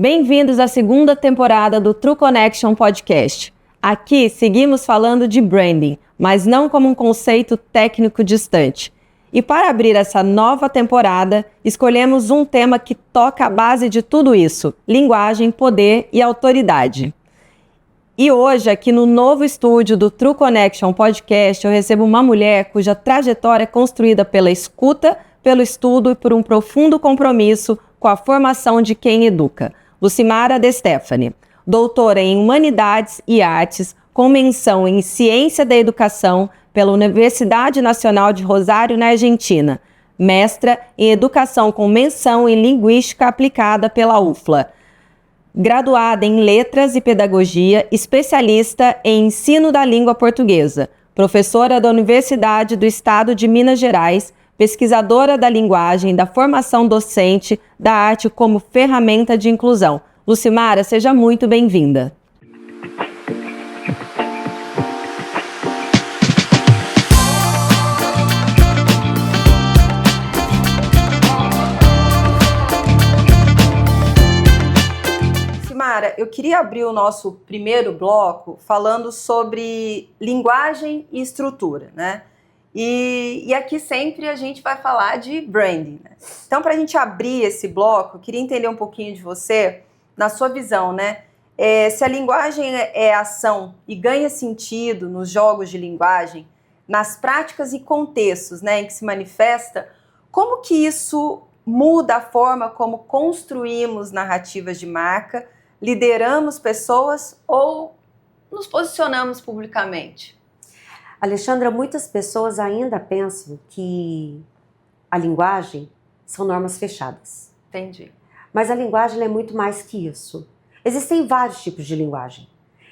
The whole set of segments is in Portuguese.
Bem-vindos à segunda temporada do True Connection Podcast. Aqui seguimos falando de branding, mas não como um conceito técnico distante. E para abrir essa nova temporada, escolhemos um tema que toca a base de tudo isso: linguagem, poder e autoridade. E hoje, aqui no novo estúdio do True Connection Podcast, eu recebo uma mulher cuja trajetória é construída pela escuta, pelo estudo e por um profundo compromisso com a formação de quem educa. Lucimara De Stefani, doutora em Humanidades e Artes, com menção em Ciência da Educação pela Universidade Nacional de Rosário, na Argentina. Mestra em Educação com menção em Linguística Aplicada pela UFLA. Graduada em Letras e Pedagogia, especialista em Ensino da Língua Portuguesa. Professora da Universidade do Estado de Minas Gerais, pesquisadora da linguagem, da formação docente, da arte como ferramenta de inclusão. Lucimara, seja muito bem-vinda. Lucimara, eu queria abrir o nosso primeiro bloco falando sobre linguagem e estrutura, né? E aqui sempre a gente vai falar de branding, né? Então, para a gente abrir esse bloco, eu queria entender um pouquinho de você, na sua visão, né? Se a linguagem é ação e ganha sentido nos jogos de linguagem, nas práticas e contextos, né, em que se manifesta, como que isso muda a forma como construímos narrativas de marca, lideramos pessoas ou nos posicionamos publicamente? Alexandra, muitas pessoas ainda pensam que a linguagem são normas fechadas. Entendi. Mas a linguagem é muito mais que isso. Existem vários tipos de linguagem.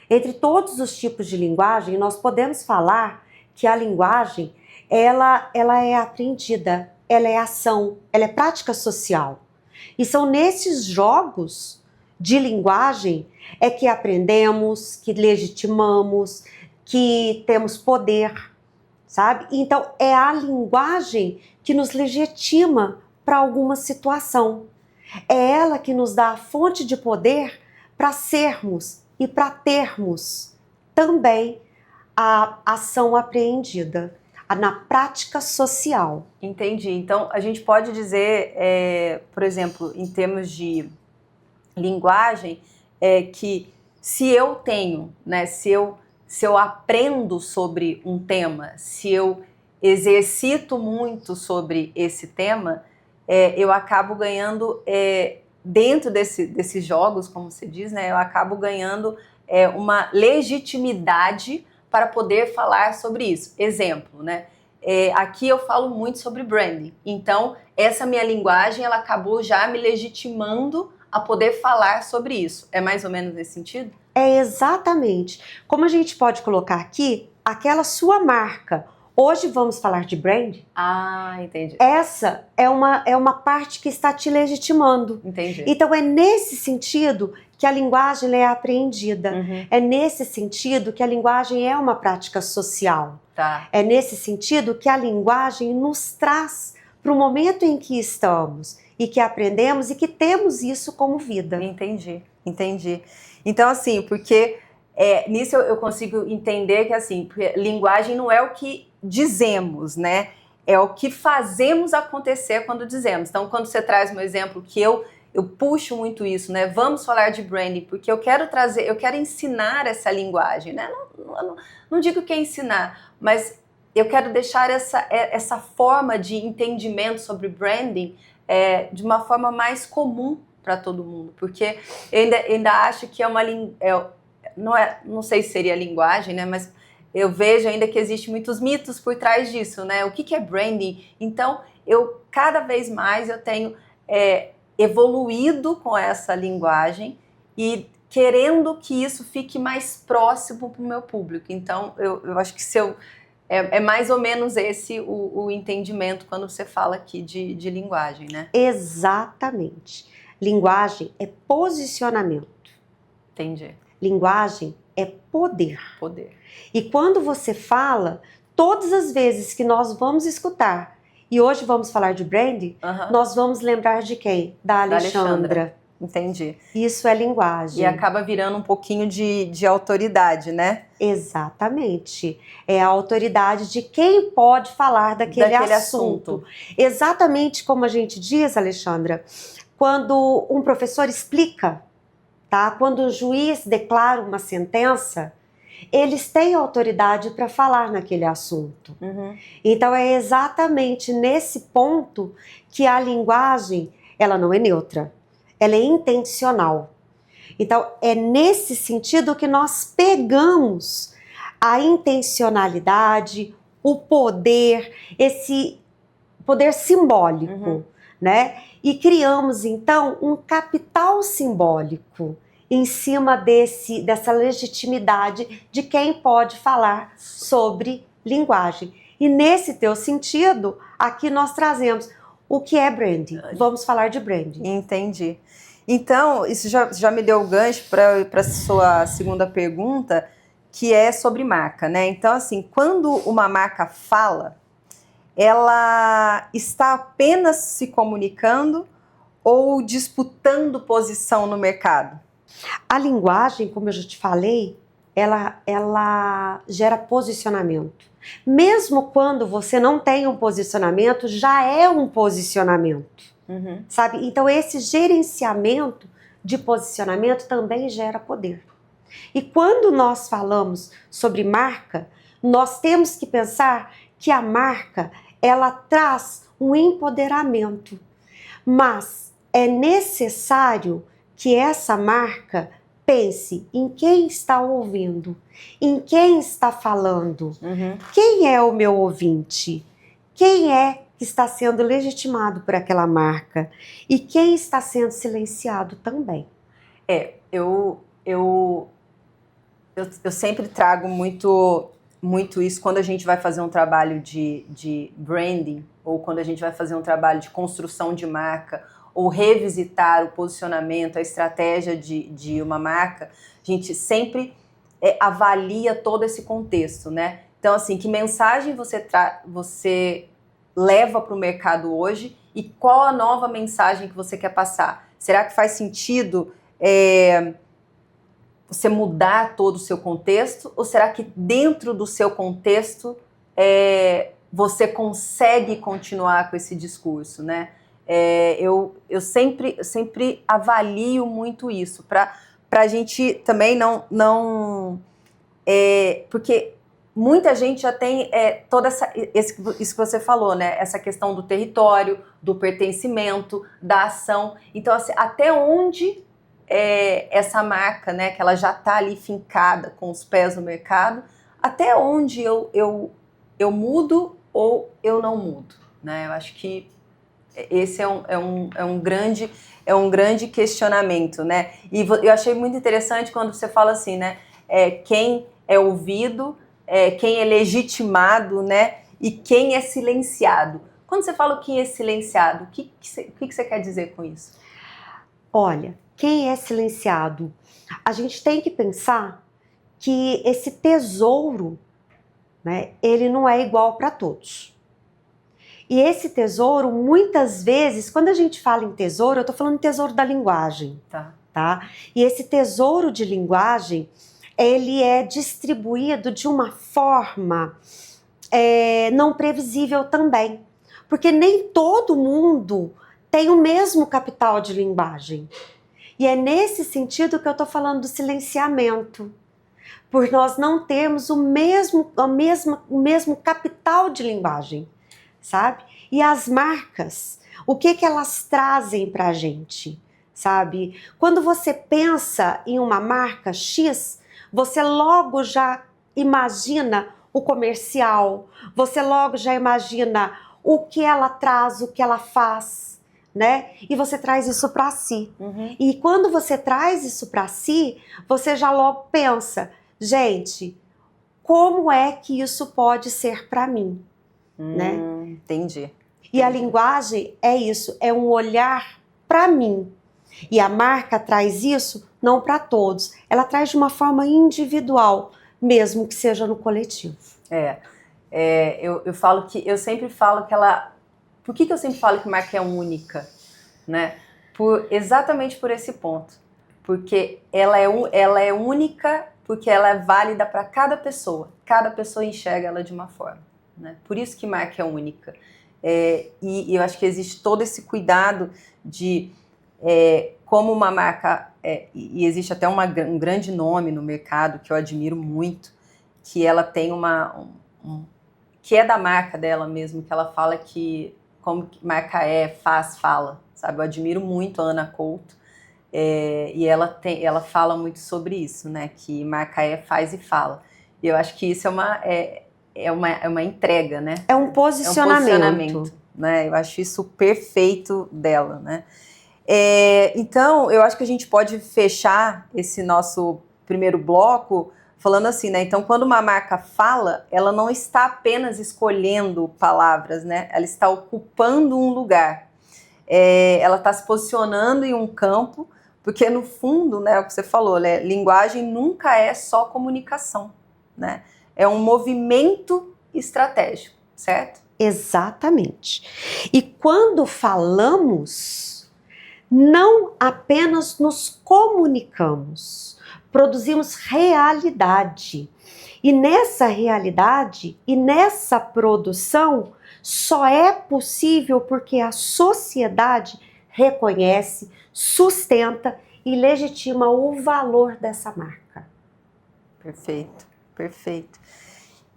Entre todos os tipos de linguagem, nós podemos falar que a linguagem, ela é aprendida, ela é ação, ela é prática social. E são nesses jogos de linguagem é que aprendemos, que legitimamos, que temos poder, sabe? Então, é a linguagem que nos legitima para alguma situação. É ela que nos dá a fonte de poder para sermos e para termos também a ação apreendida na prática social. Entendi. Então, a gente pode dizer, por exemplo, em termos de linguagem, que se eu tenho, né, se eu aprendo sobre um tema, se eu exercito muito sobre esse tema, eu acabo ganhando, dentro desses jogos, como você diz, né, eu acabo ganhando uma legitimidade para poder falar sobre isso. Exemplo, né? Aqui eu falo muito sobre branding, então essa minha linguagem ela acabou já me legitimando a poder falar sobre isso. É mais ou menos nesse sentido? É exatamente. Como a gente pode colocar aqui, aquela sua marca. Hoje vamos falar de brand. Ah, entendi. Essa é uma parte que está te legitimando. Entendi. Então é nesse sentido que a linguagem é apreendida. Uhum. É nesse sentido que a linguagem é uma prática social. Tá. É nesse sentido que a linguagem nos traz para o momento em que estamos e que aprendemos e que temos isso como vida. Entendi. Então, assim, porque nisso eu consigo entender que, assim, porque linguagem não é o que dizemos, né? É o que fazemos acontecer quando dizemos. Então, quando você traz um exemplo que eu puxo muito isso, né? Vamos falar de branding, porque eu quero ensinar essa linguagem, né? Não digo que é ensinar, mas eu quero deixar essa forma de entendimento sobre branding de uma forma mais comum para todo mundo, porque eu ainda acho que não sei se seria linguagem, né? Mas eu vejo ainda que existem muitos mitos por trás disso, né? O que é branding? Então, cada vez mais eu tenho evoluído com essa linguagem e querendo que isso fique mais próximo para o meu público. Então, eu acho que é mais ou menos esse o entendimento quando você fala aqui de linguagem, né? Exatamente. Linguagem é posicionamento. Entendi. Linguagem é poder. Poder. E quando você fala, todas as vezes que nós vamos escutar, e hoje vamos falar de branding, nós vamos lembrar de quem? Da Alexandra. Entendi. Isso é linguagem. E acaba virando um pouquinho de autoridade, né? Exatamente. É a autoridade de quem pode falar daquele assunto. Exatamente como a gente diz, Alexandra, quando um professor explica, tá? Quando o juiz declara uma sentença, eles têm autoridade para falar naquele assunto. Então é exatamente nesse ponto que a linguagem, ela não é neutra, ela é intencional. Então é nesse sentido que nós pegamos a intencionalidade, o poder, esse poder simbólico, né? E criamos então um capital simbólico em cima dessa legitimidade de quem pode falar sobre linguagem. E nesse teu sentido, aqui nós trazemos o que é branding. Vamos falar de branding. Entendi. Então, isso já me deu o gancho para a sua segunda pergunta, que é sobre marca, né? Então, assim, quando uma marca fala, ela está apenas se comunicando ou disputando posição no mercado? A linguagem, como eu já te falei, ela gera posicionamento. Mesmo quando você não tem um posicionamento, já é um posicionamento, sabe? Então esse gerenciamento de posicionamento também gera poder. E quando nós falamos sobre marca, nós temos que pensar que a marca, ela traz um empoderamento, mas é necessário que essa marca pense em quem está ouvindo, em quem está falando, quem é o meu ouvinte, quem é que está sendo legitimado por aquela marca e quem está sendo silenciado também. Eu sempre trago muito isso quando a gente vai fazer um trabalho de branding ou quando a gente vai fazer um trabalho de construção de marca ou revisitar o posicionamento, a estratégia de uma marca, a gente sempre avalia todo esse contexto, né? Então, assim, que mensagem você leva para o mercado hoje e qual a nova mensagem que você quer passar? Será que faz sentido você mudar todo o seu contexto? Ou será que dentro do seu contexto você consegue continuar com esse discurso, né? Eu sempre avalio muito isso, para a gente também não porque muita gente já tem isso que você falou, né? Essa questão do território, do pertencimento, da ação. Então, assim, até onde essa marca, né, que ela já está ali fincada com os pés no mercado, até onde eu mudo ou eu não mudo, né? Eu acho que esse é um grande questionamento, né? E eu achei muito interessante quando você fala assim, né? Quem é ouvido, quem é legitimado, né? E quem é silenciado. Quando você fala o que é silenciado, o que você quer dizer com isso? Olha, quem é silenciado? A gente tem que pensar que esse tesouro, né? Ele não é igual para todos. E esse tesouro, muitas vezes, quando a gente fala em tesouro, eu estou falando tesouro da linguagem, tá? E esse tesouro de linguagem, ele é distribuído de uma forma não previsível também, porque nem todo mundo tem o mesmo capital de linguagem. E é nesse sentido que eu estou falando do silenciamento, por nós não termos o mesmo capital de linguagem, sabe? E as marcas, o que elas trazem para a gente, sabe? Quando você pensa em uma marca X, você logo já imagina o comercial, você logo já imagina o que ela traz, o que ela faz, né? E você traz isso para si. E quando você traz isso para si, você já logo pensa, gente, como é que isso pode ser para mim? Né? Entendi. E a linguagem é isso, é um olhar para mim. E a marca traz isso não para todos, ela traz de uma forma individual, mesmo que seja no coletivo. Eu sempre falo que ela... Por que eu sempre falo que marca é única, né? Exatamente por esse ponto. Porque ela é única, porque ela é válida para cada pessoa. Cada pessoa enxerga ela de uma forma, né? Por isso que marca é única. E eu acho que existe todo esse cuidado de como uma marca... e existe até um grande nome no mercado que eu admiro muito, que ela tem que é da marca dela mesmo, que ela fala que como marca faz, fala, sabe? Eu admiro muito a Ana Couto, e ela fala muito sobre isso, né? Que marca faz e fala. E eu acho que isso é uma entrega, né? É um posicionamento, né? Eu acho isso perfeito dela, né? Então, eu acho que a gente pode fechar esse nosso primeiro bloco falando assim, né? Então, quando uma marca fala, ela não está apenas escolhendo palavras, né? Ela está ocupando um lugar. Ela está se posicionando em um campo, porque no fundo, né, é o que você falou, né? Linguagem nunca é só comunicação, né? É um movimento estratégico, certo? Exatamente. E quando falamos, não apenas nos comunicamos, produzimos realidade. E nessa realidade e nessa produção só é possível porque a sociedade reconhece, sustenta e legitima o valor dessa marca. Perfeito, perfeito.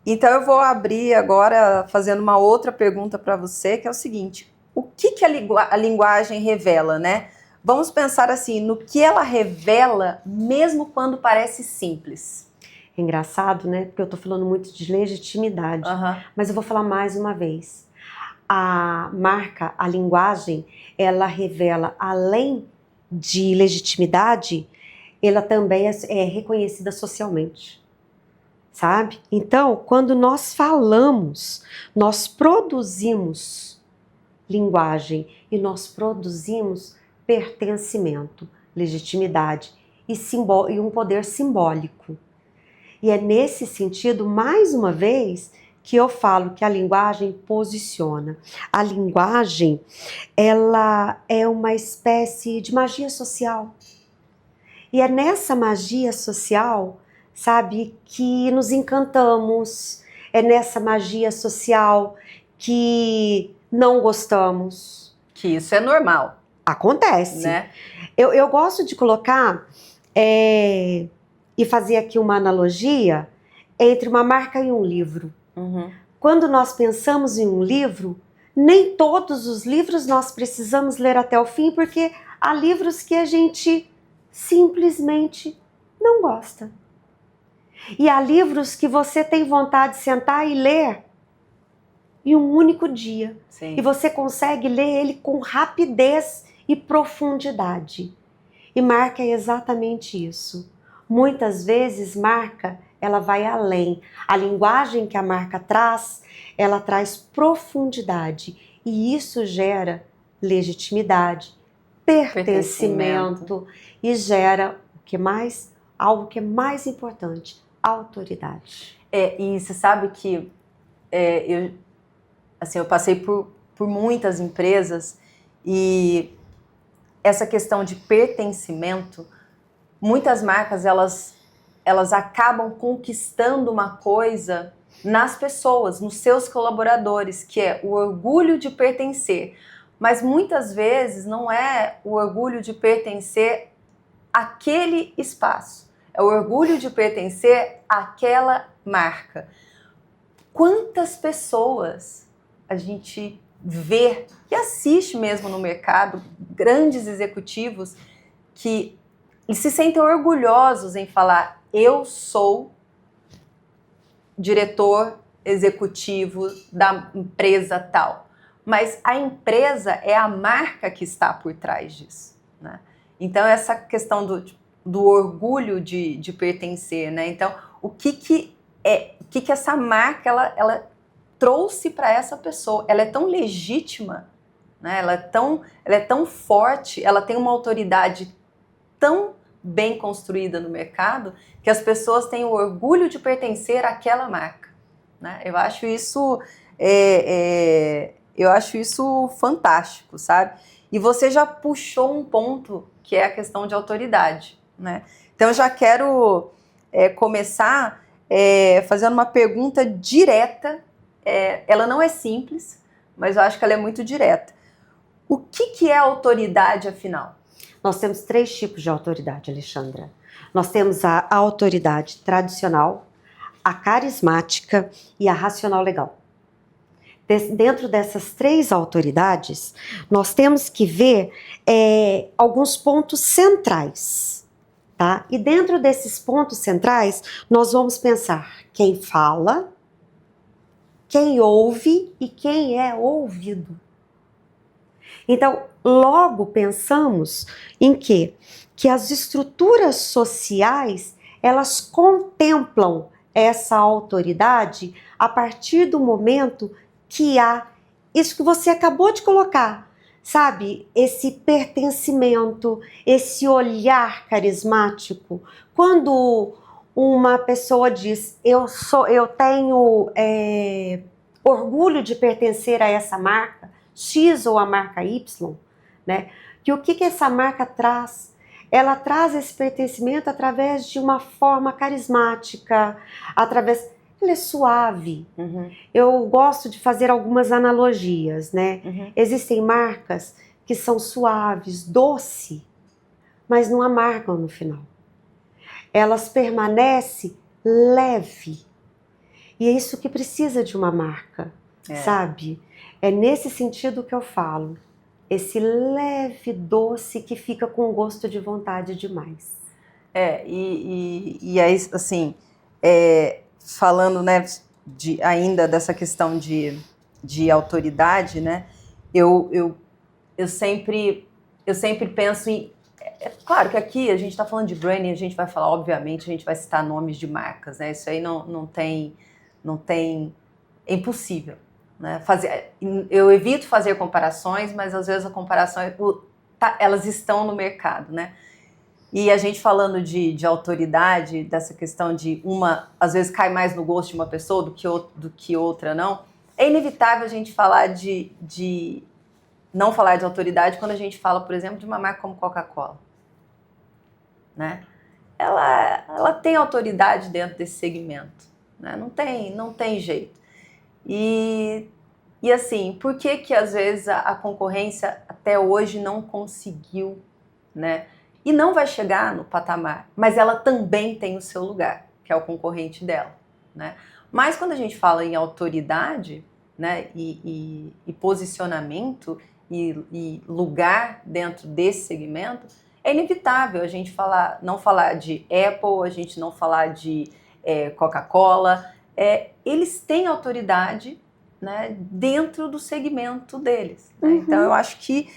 Então eu vou abrir agora fazendo uma outra pergunta para você, que é o seguinte: o que a linguagem revela, né? Vamos pensar assim, no que ela revela, mesmo quando parece simples. É engraçado, né? Porque eu tô falando muito de legitimidade, mas eu vou falar mais uma vez. A marca, a linguagem, ela revela, além de legitimidade, ela também é reconhecida socialmente, sabe? Então, quando nós falamos, nós produzimos linguagem e nós produzimos pertencimento, legitimidade e um poder simbólico. E é nesse sentido, mais uma vez, que eu falo que a linguagem posiciona. A linguagem, ela é uma espécie de magia social. E é nessa magia social, sabe, que nos encantamos. É nessa magia social que não gostamos. Que isso é normal. Acontece. Né? Eu gosto de colocar e fazer aqui uma analogia entre uma marca e um livro. Quando nós pensamos em um livro, nem todos os livros nós precisamos ler até o fim, porque há livros que a gente simplesmente não gosta. E há livros que você tem vontade de sentar e ler em um único dia. Sim. E você consegue ler ele com rapidez e profundidade. E marca é exatamente isso. Muitas vezes marca, ela vai além. A linguagem que a marca traz, ela traz profundidade. E isso gera legitimidade, pertencimento e gera algo que é mais importante, autoridade. E você sabe que eu passei por muitas empresas e essa questão de pertencimento, muitas marcas elas acabam conquistando uma coisa nas pessoas, nos seus colaboradores, que é o orgulho de pertencer. Mas muitas vezes não é o orgulho de pertencer àquele espaço, é o orgulho de pertencer àquela marca. Quantas pessoas a gente vê e assiste mesmo no mercado, grandes executivos que se sentem orgulhosos em falar: eu sou diretor executivo da empresa tal. Mas a empresa é a marca que está por trás disso, né? Então essa questão do orgulho de pertencer, né? Então o que essa marca ela trouxe para essa pessoa? Ela é tão legítima, né? Ela é tão forte, ela tem uma autoridade tão bem construída no mercado que as pessoas têm o orgulho de pertencer àquela marca, né? Eu acho isso fantástico, sabe? E você já puxou um ponto que é a questão de autoridade, né? Então eu já quero começar fazendo uma pergunta direta. Ela não é simples, mas eu acho que ela é muito direta. O que é autoridade, afinal? Nós temos 3 tipos de autoridade, Alexandra. Nós temos a autoridade tradicional, a carismática e a racional legal. Dentro dessas 3 autoridades, nós temos que ver alguns pontos centrais, tá? E dentro desses pontos centrais, nós vamos pensar quem fala, quem ouve e quem é ouvido. Então, logo pensamos em quê? Que as estruturas sociais, elas contemplam essa autoridade a partir do momento que há isso que você acabou de colocar, sabe? Esse pertencimento, esse olhar carismático. Quando uma pessoa diz, eu tenho orgulho de pertencer a essa marca X ou a marca Y, né? Que o que essa marca traz? Ela traz esse pertencimento através de uma forma carismática, ela é suave. Uhum. Eu gosto de fazer algumas analogias, né? Uhum. Existem marcas que são suaves, doce, mas não amargam no final. Elas permanecem leve. E é isso que precisa de uma marca, sabe? É nesse sentido que eu falo. Esse leve doce que fica com gosto de vontade demais. E aí, assim, falando, né, ainda dessa questão de autoridade, né, eu sempre penso em... Claro que aqui a gente está falando de branding, a gente vai falar, obviamente, a gente vai citar nomes de marcas, né, isso aí não tem... É impossível. Né? Eu evito fazer comparações, mas às vezes a comparação elas estão no mercado, né? E a gente falando de autoridade, dessa questão de uma, às vezes cai mais no gosto de uma pessoa do que outra não, é inevitável a gente falar não falar de autoridade quando a gente fala, por exemplo, de uma marca como Coca-Cola, né? Ela tem autoridade dentro desse segmento, né? Não tem jeito. E assim, por que às vezes a concorrência até hoje não conseguiu, né? E não vai chegar no patamar, mas ela também tem o seu lugar, que é o concorrente dela, né? Mas quando a gente fala em autoridade, né, e posicionamento e lugar dentro desse segmento, é inevitável a gente não falar de Apple, a gente não falar de Coca-Cola. Eles têm autoridade, né, dentro do segmento deles. Né? Uhum. Então, eu acho que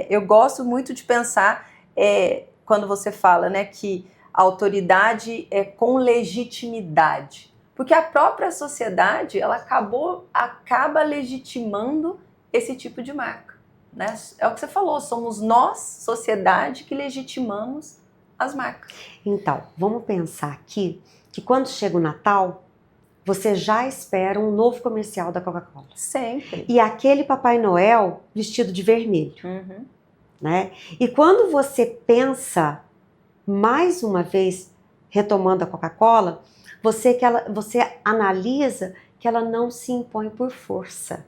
eu gosto muito de pensar, quando você fala, né, que a autoridade é com legitimidade. Porque a própria sociedade, ela acaba legitimando esse tipo de marca. Né? É o que você falou, somos nós, sociedade, que legitimamos as marcas. Então, vamos pensar aqui que quando chega o Natal, você já espera um novo comercial da Coca-Cola. Sempre. E aquele Papai Noel vestido de vermelho. Uhum. Né? E quando você pensa, mais uma vez, retomando a Coca-Cola, você analisa que ela não se impõe por força.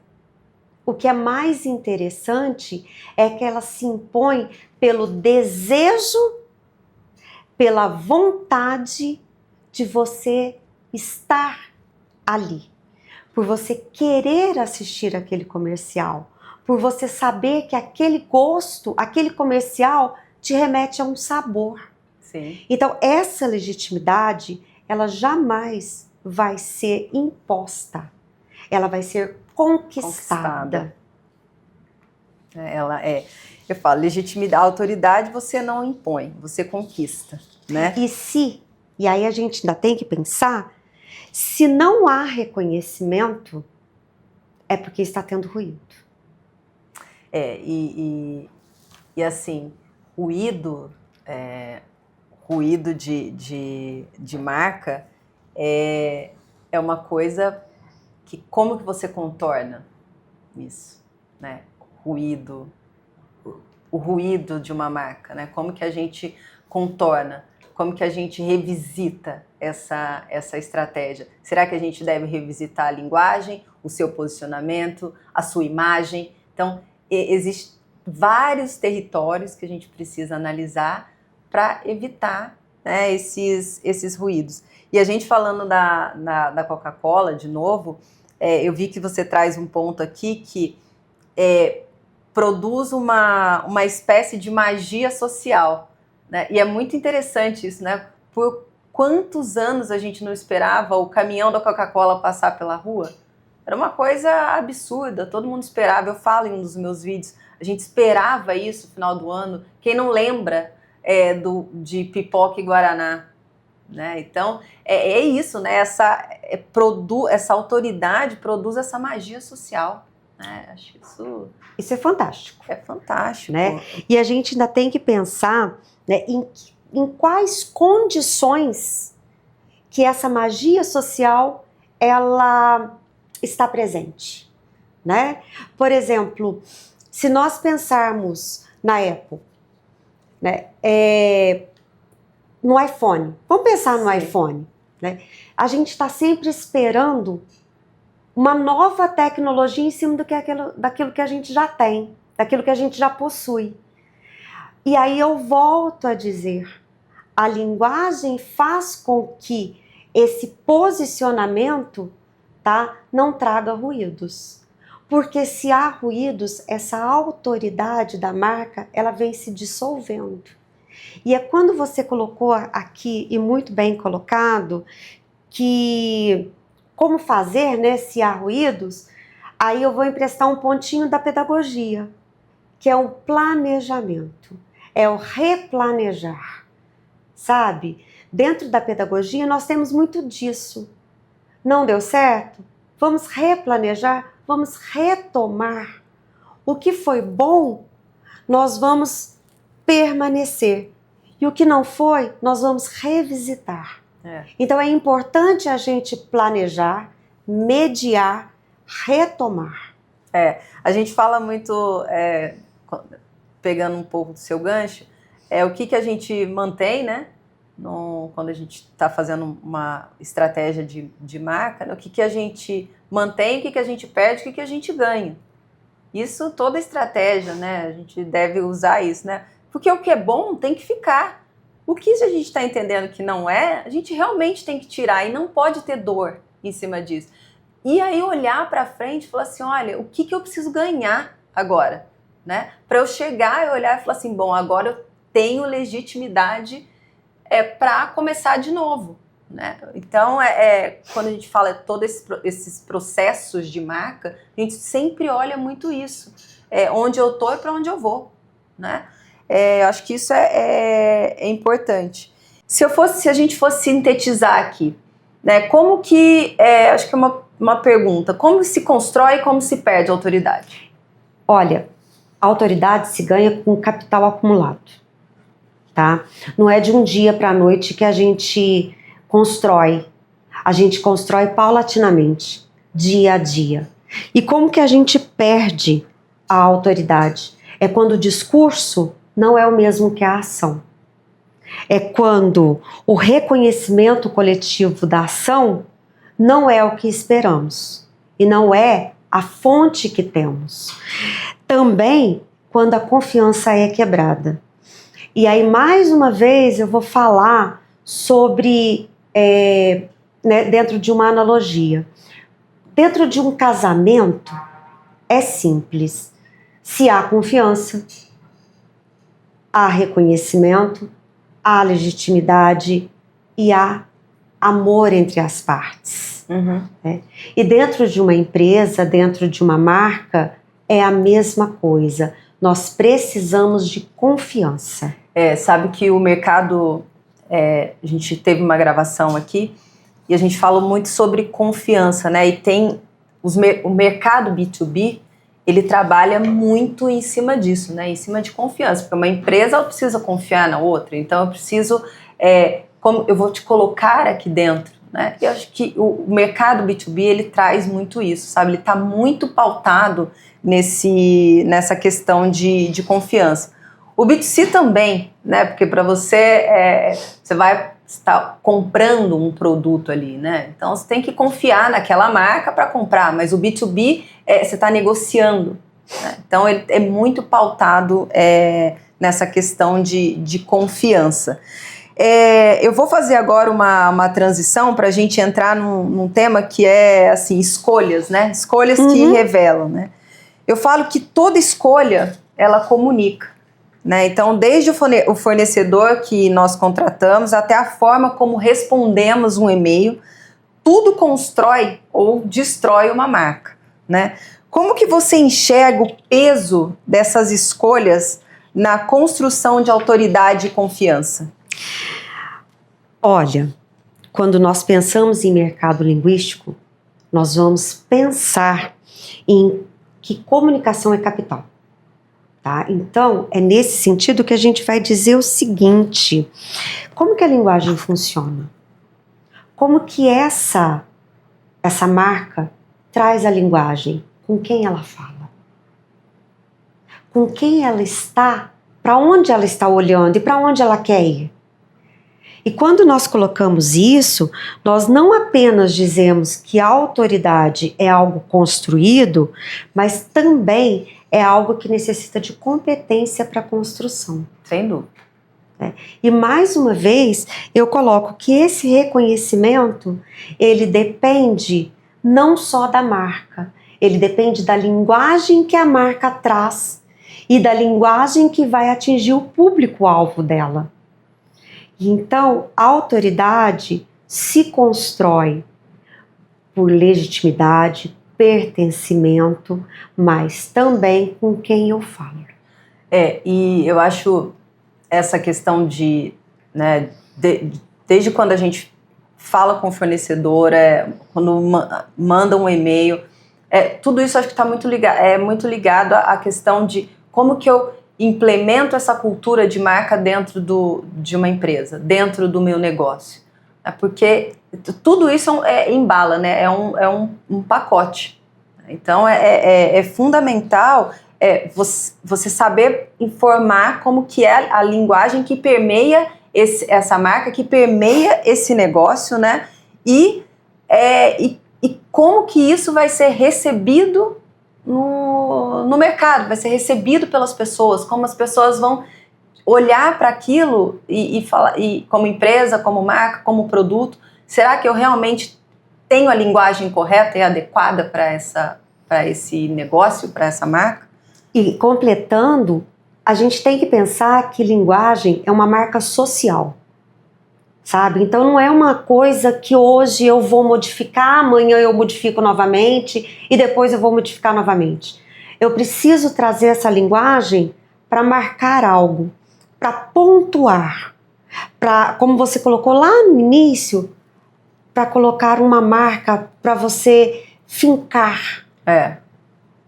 O que é mais interessante é que ela se impõe pelo desejo, pela vontade de você estar ali, por você querer assistir aquele comercial, por você saber que aquele gosto, aquele comercial te remete a um sabor. Sim. Então, essa legitimidade, ela jamais vai ser imposta, ela vai ser conquistada. Eu falo, legitimidade, autoridade você não impõe, você conquista, né? E aí a gente ainda tem que pensar, se não há reconhecimento, é porque está tendo ruído. E assim, ruído de marca é uma coisa que, como que você contorna isso, né? Ruído, o ruído de uma marca, né? Como que a gente contorna, como que a gente revisita essa estratégia? Será que a gente deve revisitar a linguagem, o seu posicionamento, a sua imagem? Então, existem vários territórios que a gente precisa analisar para evitar, né, esses ruídos. E a gente falando da Coca-Cola, de novo, eu vi que você traz um ponto aqui que produz uma espécie de magia social, né? E é muito interessante isso, né? Por quantos anos a gente não esperava o caminhão da Coca-Cola passar pela rua? Era uma coisa absurda, todo mundo esperava. Eu falo em um dos meus vídeos, a gente esperava isso no final do ano. Quem não lembra de Pipoca e Guaraná? Né? Então, é isso, né? Essa autoridade produz essa magia social. Né? Acho Isso é fantástico. É fantástico. Né? E a gente ainda tem que pensar, né, em quais condições que essa magia social ela está presente. Né? Por exemplo, se nós pensarmos na Apple, né, no iPhone, vamos pensar no iPhone, né? A gente está sempre esperando uma nova tecnologia em cima daquilo que a gente já tem, daquilo que a gente já possui. E aí eu volto a dizer, a linguagem faz com que esse posicionamento, tá, não traga ruídos. Porque se há ruídos, essa autoridade da marca, ela vem se dissolvendo. E é quando você colocou aqui, e muito bem colocado, que como fazer, né, se há ruídos, aí eu vou emprestar um pontinho da pedagogia, que é o planejamento, é o replanejar, sabe? Dentro da pedagogia nós temos muito disso. Não deu certo? Vamos replanejar, vamos retomar. O que foi bom, nós vamos permanecer. E o que não foi, nós vamos revisitar. Então é importante a gente planejar, mediar, retomar. A gente fala muito, pegando um pouco do seu gancho, o que a gente mantém, né? Quando a gente está fazendo uma estratégia de marca, né? O que a gente mantém, o que a gente perde, o que a gente ganha. Isso, toda estratégia, né? A gente deve usar isso, né? Porque o que é bom tem que ficar. O que a gente está entendendo que não a gente realmente tem que tirar e não pode ter dor em cima disso. E aí olhar para frente e falar assim, olha, o que eu preciso ganhar agora? Né? Para eu chegar e olhar e falar assim, bom, agora eu tenho legitimidade para começar de novo. Né? Então, quando a gente fala todos esses processos de marca, a gente sempre olha muito isso. Onde eu estou e para onde eu vou. Né? Acho que isso é importante. Se a gente fosse sintetizar aqui, né, como que, acho que é uma pergunta, como se constrói e como se perde a autoridade? Olha, a autoridade se ganha com capital acumulado, tá? Não é de um dia para a noite que a gente constrói paulatinamente, dia a dia. E como que a gente perde a autoridade? É quando o discurso não é o mesmo que a ação. É quando o reconhecimento coletivo da ação não é o que esperamos e não é a fonte que temos. Também quando a confiança é quebrada. E aí, mais uma vez, eu vou falar sobre, né, dentro de uma analogia. Dentro de um casamento, é simples. Se há confiança, há reconhecimento, há legitimidade e há amor entre as partes. Uhum. Né? E dentro de uma empresa, dentro de uma marca, é a mesma coisa. Nós precisamos de confiança. Sabe que o mercado, a gente teve uma gravação aqui e a gente falou muito sobre confiança, né? E tem o mercado B2B, ele trabalha muito em cima disso, né? Em cima de confiança, porque uma empresa ela precisa confiar na outra, então eu preciso, como eu vou te colocar aqui dentro, né? Eu acho que o mercado B2B ele traz muito isso, sabe? Ele está muito pautado nessa questão de confiança. O B2C também, né? Porque para você, você vai estar comprando um produto ali, né? Então você tem que confiar naquela marca para comprar, mas o B2B você está negociando, né? Então ele é muito pautado nessa questão de confiança. Eu vou fazer agora uma transição para a gente entrar num tema que é assim, escolhas, né? Escolhas que revelam, né? Eu falo que toda escolha ela comunica, né? Então, desde o fornecedor que nós contratamos até a forma como respondemos um e-mail, tudo constrói ou destrói uma marca, né? Como que você enxerga o peso dessas escolhas na construção de autoridade e confiança? Olha, quando nós pensamos em mercado linguístico, nós vamos pensar em que comunicação é capital. Tá? Então, é nesse sentido que a gente vai dizer o seguinte: como que a linguagem funciona? Como que essa marca traz a linguagem? Com quem ela fala? Com quem ela está? Para onde ela está olhando e para onde ela quer ir? E quando nós colocamos isso, nós não apenas dizemos que a autoridade é algo construído, mas também é algo que necessita de competência para a construção. Sem dúvida. E mais uma vez, eu coloco que esse reconhecimento, ele depende não só da marca, ele depende da linguagem que a marca traz e da linguagem que vai atingir o público-alvo dela. Então, a autoridade se constrói por legitimidade, pertencimento, mas também com quem eu falo. E eu acho essa questão desde quando a gente fala com o fornecedor, quando manda um e-mail, tudo isso acho que está muito ligado à questão de como que eu implemento essa cultura de marca dentro de uma empresa, dentro do meu negócio. Porque tudo isso embala, né? É um pacote. Então, é fundamental você saber informar como que é a linguagem que permeia essa marca, que permeia esse negócio, né? E como que isso vai ser recebido no mercado, vai ser recebido pelas pessoas, como as pessoas vão olhar para aquilo e falar, e como empresa, como marca, como produto, será que eu realmente tenho a linguagem correta e adequada para esse negócio, para essa marca? E completando, a gente tem que pensar que linguagem é uma marca social, sabe? Então não é uma coisa que hoje eu vou modificar, amanhã eu modifico novamente e depois eu vou modificar novamente. Eu preciso trazer essa linguagem para marcar algo, para pontuar, para, como você colocou lá no início, para colocar uma marca, para você fincar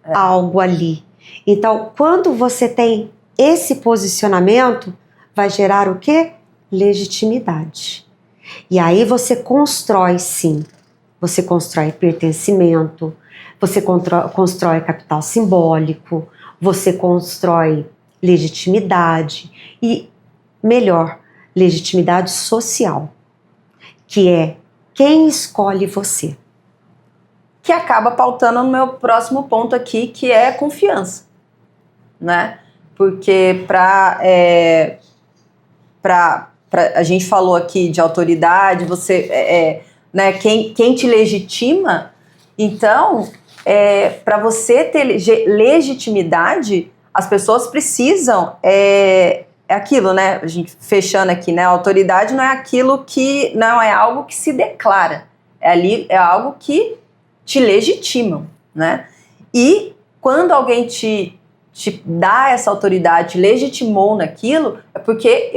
algo ali. Então, quando você tem esse posicionamento, vai gerar o quê? Legitimidade. E aí você constrói, sim. Você constrói pertencimento, você constrói capital simbólico, você constrói legitimidade e, melhor, legitimidade social, que é quem escolhe você. Que acaba pautando no meu próximo ponto aqui, que é confiança, né? Porque a gente falou aqui de autoridade, né, quem te legitima, então, para você ter legitimidade, as pessoas precisam, aquilo, né, a gente fechando aqui, né, a autoridade não é aquilo que, não é algo que se declara, é algo que te legitimam, né, e quando alguém te dá essa autoridade, te legitimou naquilo, é porque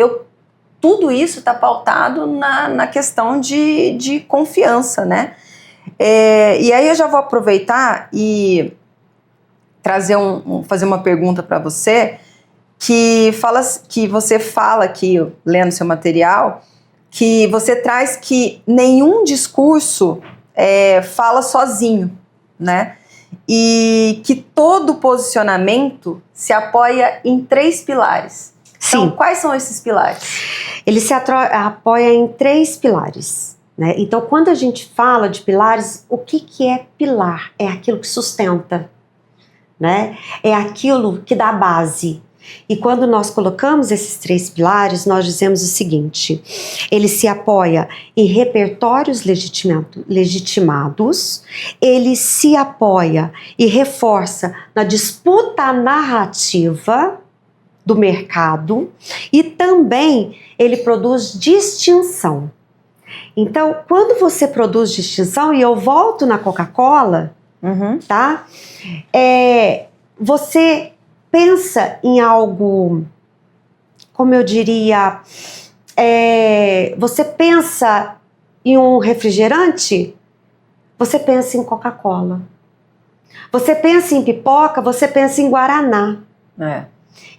tudo isso está pautado na questão de confiança, né? E aí eu já vou aproveitar e fazer uma pergunta para você, que você fala aqui, lendo seu material, que você traz que nenhum discurso fala sozinho, né? E que todo posicionamento se apoia em 3 pilares. Sim. Então, quais são esses pilares? Ele se apoia em 3 pilares. Né? Então, quando a gente fala de pilares, o que é pilar? É aquilo que sustenta, né? É aquilo que dá base. E quando nós colocamos esses 3 pilares, nós dizemos o seguinte: ele se apoia em repertórios legitimados, ele se apoia e reforça na disputa narrativa do mercado e também ele produz distinção. Então, quando você produz distinção, e eu volto na Coca-Cola, tá? Você pensa em algo, como eu diria, você pensa em um refrigerante, você pensa em Coca-Cola. Você pensa em pipoca, você pensa em Guaraná.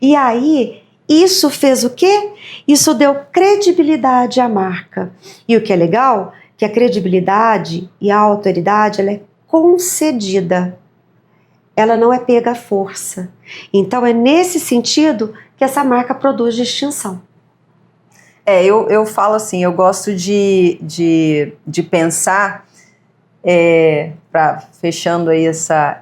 E aí, isso fez o quê? Isso deu credibilidade à marca. E o que é legal, que a credibilidade e a autoridade, ela é concedida. Ela não é pega à força. Então, é nesse sentido que essa marca produz distinção. Eu falo assim, eu gosto de pensar, fechando aí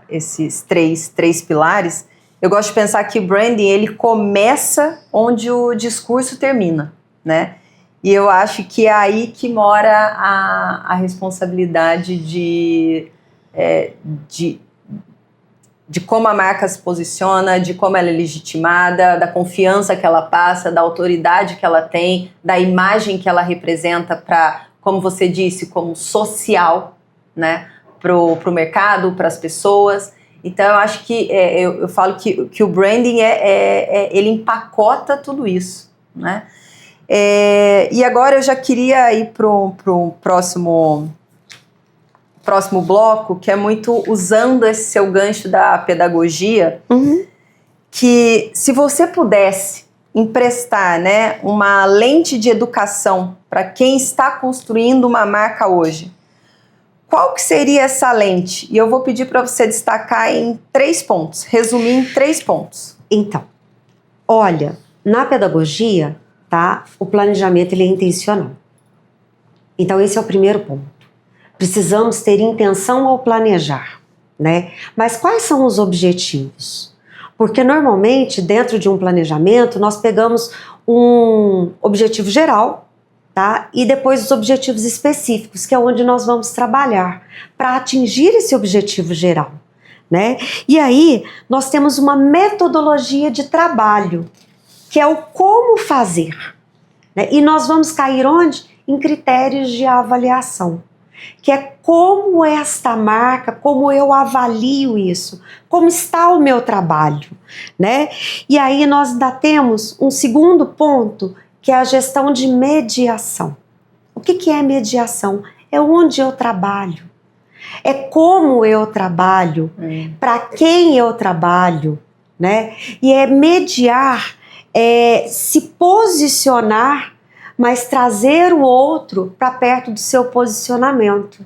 esses três pilares, eu gosto de pensar que o branding, ele começa onde o discurso termina, né? E eu acho que é aí que mora a responsabilidade de como a marca se posiciona, de como ela é legitimada, da confiança que ela passa, da autoridade que ela tem, da imagem que ela representa para, como você disse, como social, né? Pro mercado, para as pessoas. Então, eu acho que eu falo que o branding ele empacota tudo isso, né? E agora eu já queria ir para o próximo bloco, que é muito usando esse seu gancho da pedagogia, que se você pudesse emprestar, né, uma lente de educação para quem está construindo uma marca hoje, qual que seria essa lente? E eu vou pedir para você destacar em 3 pontos, resumir em 3 pontos. Então, olha, na pedagogia, tá, o planejamento ele é intencional. Então, esse é o primeiro ponto. Precisamos ter intenção ao planejar, né? Mas quais são os objetivos? Porque normalmente, dentro de um planejamento, nós pegamos um objetivo geral, tá? E depois os objetivos específicos, que é onde nós vamos trabalhar para atingir esse objetivo geral, né? E aí nós temos uma metodologia de trabalho, que é o como fazer, né? E nós vamos cair onde? Em critérios de avaliação, que é como esta marca, como eu avalio isso, como está o meu trabalho, né? E aí nós ainda temos um segundo ponto, que é a gestão de mediação. O que é mediação? É onde eu trabalho, é como eu trabalho, para quem eu trabalho, né? E é mediar, se posicionar, mas trazer o outro para perto do seu posicionamento.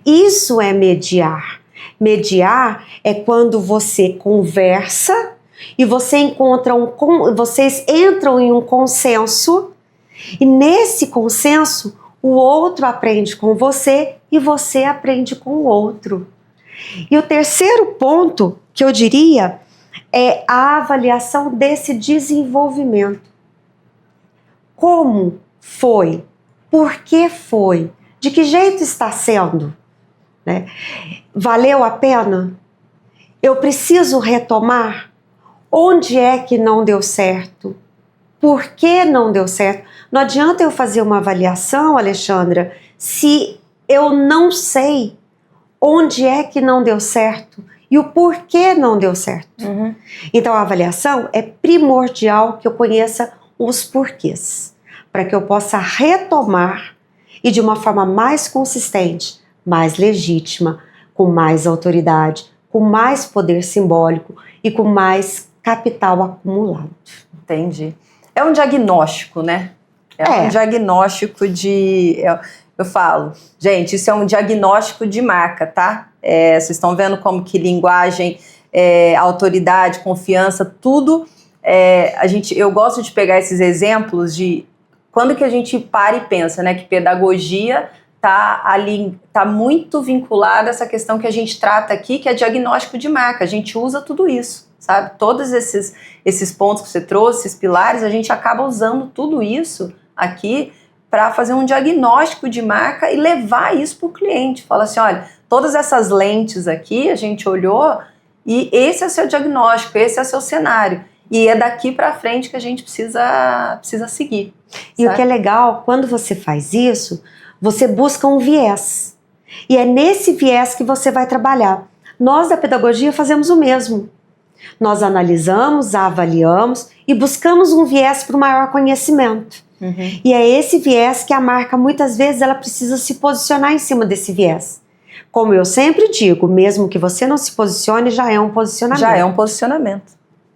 Isso é mediar. Mediar é quando você conversa e vocês entram em um consenso, e nesse consenso o outro aprende com você e você aprende com o outro. E o terceiro ponto que eu diria é a avaliação desse desenvolvimento. Como foi? Por que foi? De que jeito está sendo? Né? Valeu a pena? Eu preciso retomar? Onde é que não deu certo? Por que não deu certo? Não adianta eu fazer uma avaliação, Alexandra, se eu não sei onde é que não deu certo e o porquê não deu certo. Então a avaliação é primordial que eu conheça os porquês, para que eu possa retomar e de uma forma mais consistente, mais legítima, com mais autoridade, com mais poder simbólico e com mais capital acumulado. Entendi. É um diagnóstico, né? Um diagnóstico de... Eu falo, gente, isso é um diagnóstico de marca, tá? Vocês estão vendo como que linguagem, autoridade, confiança, tudo eu gosto de pegar esses exemplos de quando que a gente para e pensa, né, que pedagogia tá muito vinculada a essa questão que a gente trata aqui, que é diagnóstico de marca. A gente usa tudo isso, sabe? Todos esses pontos que você trouxe, esses pilares, a gente acaba usando tudo isso aqui para fazer um diagnóstico de marca e levar isso para o cliente. Fala assim, olha, todas essas lentes aqui a gente olhou e esse é o seu diagnóstico, esse é o seu cenário. E é daqui para frente que a gente precisa seguir. E sabe? O que é legal, quando você faz isso, você busca um viés. E é nesse viés que você vai trabalhar. Nós da pedagogia fazemos o mesmo. Nós analisamos, avaliamos e buscamos um viés para o maior conhecimento. Uhum. E é esse viés que a marca, muitas vezes, ela precisa se posicionar em cima desse viés. Como eu sempre digo, mesmo que você não se posicione, já é um posicionamento. Já é um posicionamento.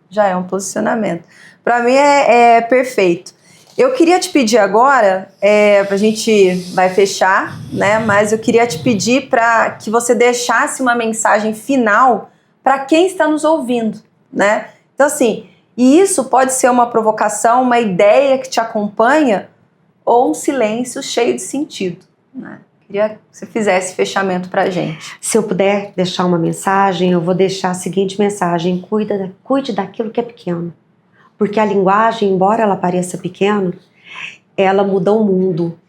Já é um posicionamento. Para mim é perfeito. Eu queria te pedir agora, a gente vai fechar, né? Mas eu queria te pedir para que você deixasse uma mensagem final para quem está nos ouvindo, né? Então, assim, e isso pode ser uma provocação, uma ideia que te acompanha ou um silêncio cheio de sentido, né? Queria que você fizesse fechamento para a gente. Se eu puder deixar uma mensagem, eu vou deixar a seguinte mensagem: cuide daquilo que é pequeno. Porque a linguagem, embora ela pareça pequena, ela muda o mundo,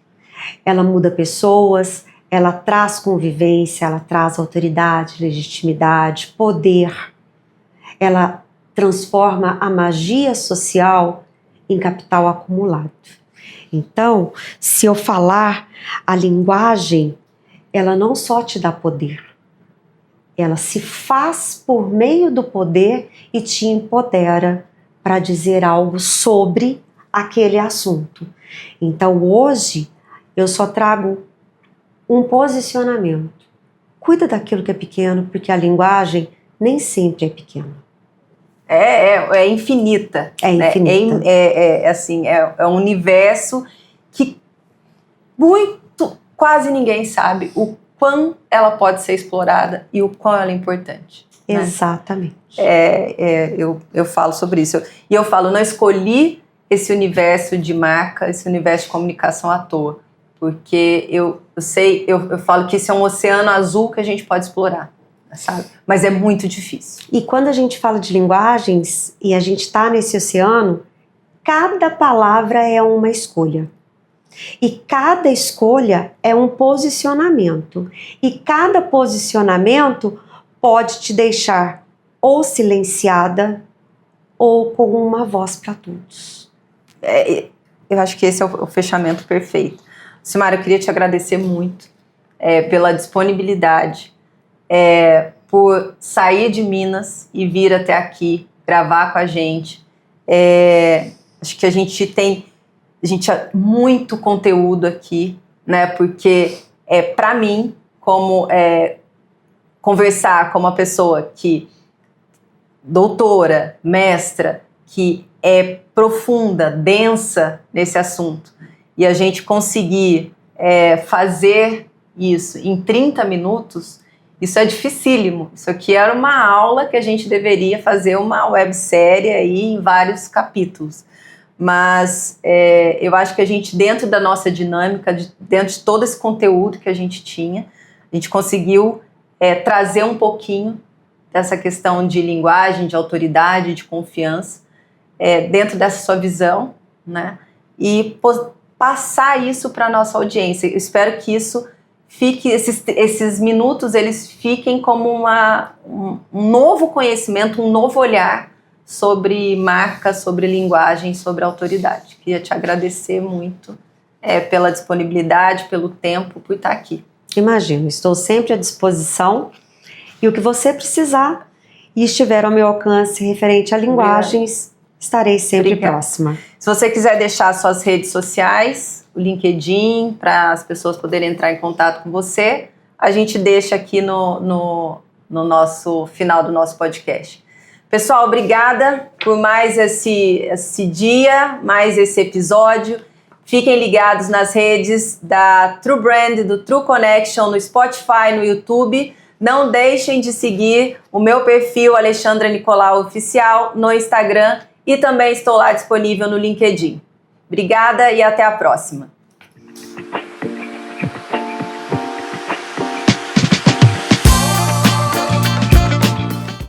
ela muda pessoas, ela traz convivência, ela traz autoridade, legitimidade, poder. Ela transforma a magia social em capital acumulado. Então, se eu falar, a linguagem, ela não só te dá poder, ela se faz por meio do poder e te empodera para dizer algo sobre aquele assunto. Então, hoje, eu só trago um posicionamento. Cuida daquilo que é pequeno, porque a linguagem nem sempre é pequena. É infinita. É infinita. É um universo que quase ninguém sabe o quão ela pode ser explorada e o quão ela é importante. Exatamente. Eu falo sobre isso. E eu falo, não escolhi esse universo de marca, esse universo de comunicação à toa. Porque eu falo que esse é um oceano azul que a gente pode explorar, sabe? Mas é muito difícil. E quando a gente fala de linguagens e a gente está nesse oceano, cada palavra é uma escolha. E cada escolha é um posicionamento. E cada posicionamento pode te deixar ou silenciada ou com uma voz para todos. Eu acho que esse é o fechamento perfeito. Silmara, eu queria te agradecer muito pela disponibilidade, por sair de Minas e vir até aqui, gravar com a gente. Acho que a gente tem muito conteúdo aqui, né? Porque para mim, como conversar com uma pessoa que doutora, mestra, que é profunda, densa nesse assunto, e a gente conseguir fazer isso em 30 minutos, isso é dificílimo. Isso aqui era uma aula que a gente deveria fazer uma websérie aí em vários capítulos. Mas eu acho que a gente, dentro da nossa dinâmica, dentro de todo esse conteúdo que a gente tinha, a gente conseguiu trazer um pouquinho dessa questão de linguagem, de autoridade, de confiança, dentro dessa sua visão, né? E passar isso para a nossa audiência. Eu espero que isso fique, esses minutos, eles fiquem como um novo conhecimento, um novo olhar sobre marca, sobre linguagem, sobre autoridade. Queria te agradecer muito pela disponibilidade, pelo tempo, por estar aqui. Imagino, estou sempre à disposição e o que você precisar e estiver ao meu alcance referente a linguagens, estarei sempre próxima. Se você quiser deixar suas redes sociais, o LinkedIn, para as pessoas poderem entrar em contato com você, a gente deixa aqui no nosso final do nosso podcast. Pessoal, obrigada por mais esse dia, mais esse episódio. Fiquem ligados nas redes da True Brand, do True Connection, no Spotify, no YouTube. Não deixem de seguir o meu perfil Alexandra Nicolau Oficial no Instagram e também estou lá disponível no LinkedIn. Obrigada e até a próxima!